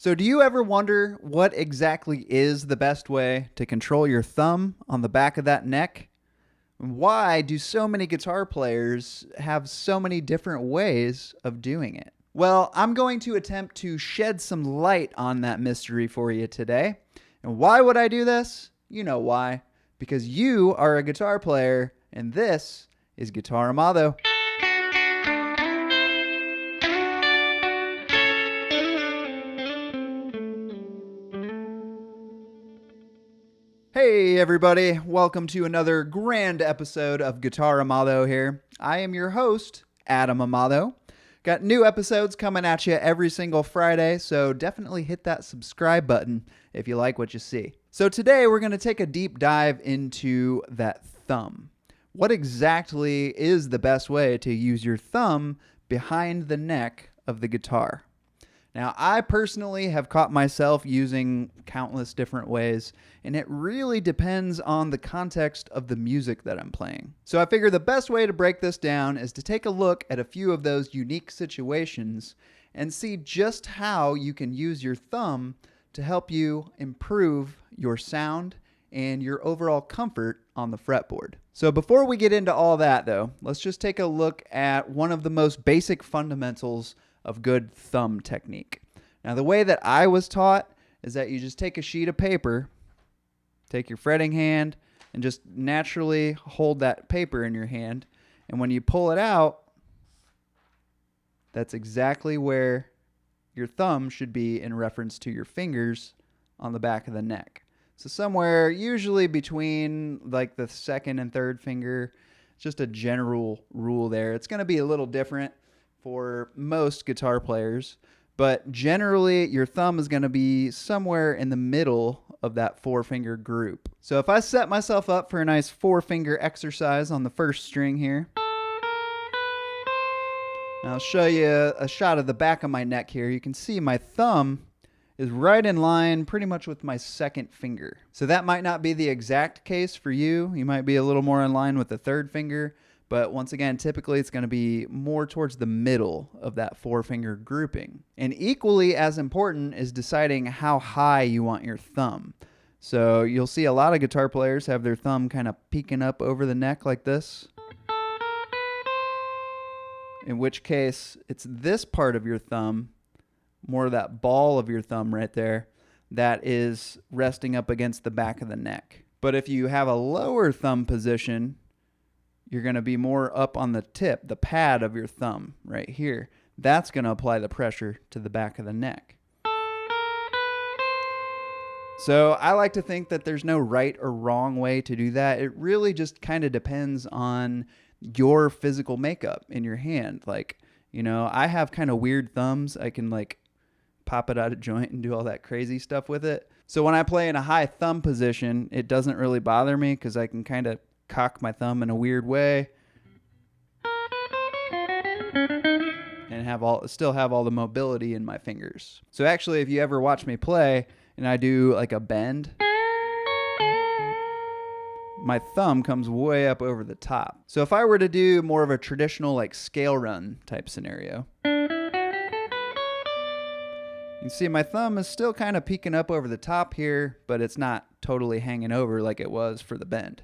So do you ever wonder what exactly is the best way to control your thumb on the back of that neck? Why do so many guitar players have so many different ways of doing it? Well, I'm going to attempt to shed some light on that mystery for you today. And why would I do this? You know why. Because you are a guitar player, and this is GuitarAmado. Hey everybody, welcome to another grand episode of GuitarAmado here. I am your host, Adam Amado. Got new episodes coming at you every single Friday, so definitely hit that subscribe button if you like what you see. So today we're going to take a deep dive into that thumb. What exactly is the best way to use your thumb behind the neck of the guitar? Now, I personally have caught myself using countless different ways, and it really depends on the context of the music that I'm playing. So I figure the best way to break this down is to take a look at a few of those unique situations and see just how you can use your thumb to help you improve your sound and your overall comfort on the fretboard. So before we get into all that though, let's just take a look at one of the most basic fundamentals of good thumb technique. Now, the way that I was taught is that you just take a sheet of paper, take your fretting hand, and just naturally hold that paper in your hand. And when you pull it out, that's exactly where your thumb should be in reference to your fingers on the back of the neck. So somewhere usually between like the second and third finger, just a general rule there. It's going to be a little different for most guitar players, but generally your thumb is going to be somewhere in the middle of that four-finger group. So if I set myself up for a nice four-finger exercise on the first string here, and I'll show you a shot of the back of my neck here. You can see my thumb is right in line pretty much with my second finger. So that might not be the exact case for you. You might be a little more in line with the third finger. But once again, typically it's going to be more towards the middle of that four-finger grouping. And equally as important is deciding how high you want your thumb. So you'll see a lot of guitar players have their thumb kind of peeking up over the neck like this. In which case, it's this part of your thumb, more of that ball of your thumb right there, that is resting up against the back of the neck. But if you have a lower thumb position, you're going to be more up on the tip, the pad of your thumb right here. That's going to apply the pressure to the back of the neck. So I like to think that there's no right or wrong way to do that. It really just kind of depends on your physical makeup in your hand. Like, you know, I have kind of weird thumbs. I can like pop it out of joint and do all that crazy stuff with it. So when I play in a high thumb position, it doesn't really bother me because I can kind of cock my thumb in a weird way and still have all the mobility in my fingers. So actually, if you ever watch me play and I do like a bend, my thumb comes way up over the top. So if I were to do more of a traditional like scale run type scenario, you can see my thumb is still kind of peeking up over the top here, but it's not totally hanging over like it was for the bend.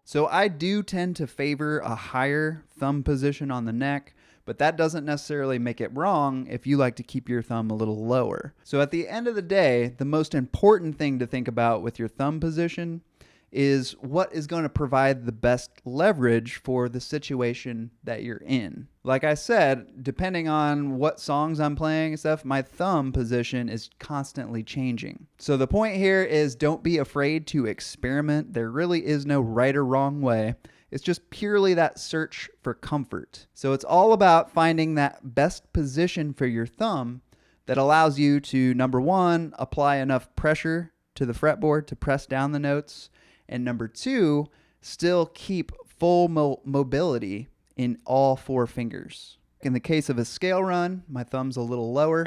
So I do tend to favor a higher thumb position on the neck, but that doesn't necessarily make it wrong if you like to keep your thumb a little lower. So at the end of the day, the most important thing to think about with your thumb position is what is going to provide the best leverage for the situation that you're in. Like I said, depending on what songs I'm playing and stuff, my thumb position is constantly changing. So the point here is don't be afraid to experiment. There really is no right or wrong way. It's just purely that search for comfort. So it's all about finding that best position for your thumb that allows you to, number one, apply enough pressure to the fretboard to press down the notes, and number two, still keep full mobility in all four fingers. In the case of a scale run, my thumb's a little lower.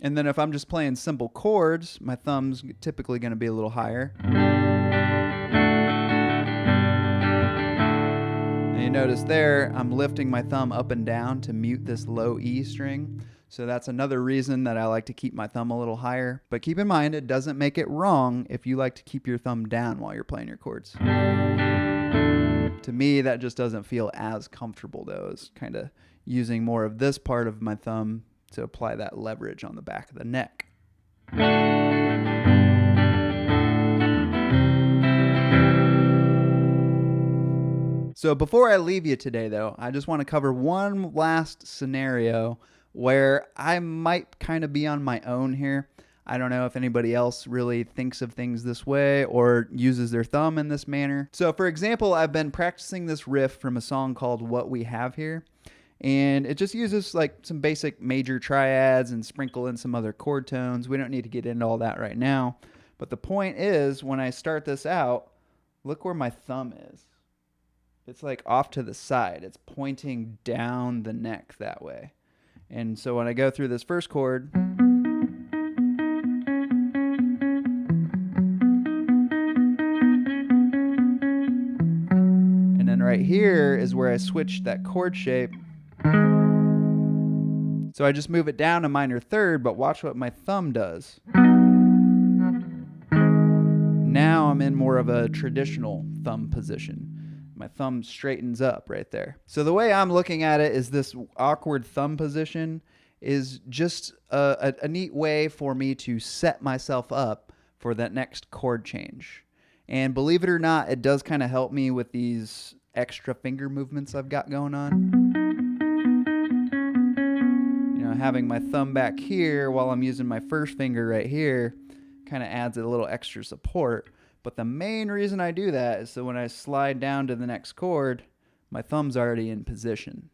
And then if I'm just playing simple chords, my thumb's typically going to be a little higher. And notice there, I'm lifting my thumb up and down to mute this low E string. So that's another reason that I like to keep my thumb a little higher. But keep in mind, it doesn't make it wrong if you like to keep your thumb down while you're playing your chords. To me, that just doesn't feel as comfortable though. It's kind of using more of this part of my thumb to apply that leverage on the back of the neck. So before I leave you today though, I just want to cover one last scenario where I might kind of be on my own here. I don't know if anybody else really thinks of things this way or uses their thumb in this manner. So for example, I've been practicing this riff from a song called What We Have Here. And it just uses like some basic major triads and sprinkle in some other chord tones. We don't need to get into all that right now. But the point is, when I start this out, look where my thumb is. It's like off to the side. It's pointing down the neck that way. And so when I go through this first chord, and then right here is where I switch that chord shape. So I just move it down a minor third, but watch what my thumb does. Now I'm in more of a traditional thumb position. My thumb straightens up right there. So the way I'm looking at it is this awkward thumb position is just a neat way for me to set myself up for that next chord change. And believe it or not, it does kind of help me with these extra finger movements I've got going on. You know, having my thumb back here while I'm using my first finger right here kind of adds a little extra support. But the main reason I do that is so when I slide down to the next chord, my thumb's already in position.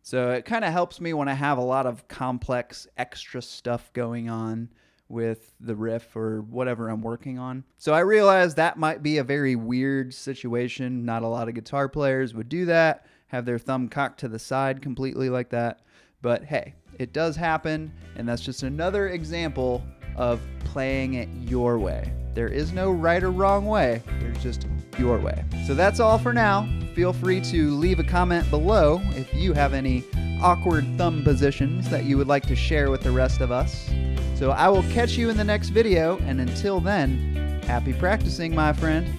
So it kind of helps me when I have a lot of complex extra stuff going on with the riff or whatever I'm working on. So I realize that might be a very weird situation. Not a lot of guitar players would do that, have their thumb cocked to the side completely like that. But hey, it does happen, and that's just another example of playing it your way. There is no right or wrong way. There's just your way. So that's all for now. Feel free to leave a comment below if you have any awkward thumb positions that you would like to share with the rest of us. So I will catch you in the next video, and until then, happy practicing, my friend.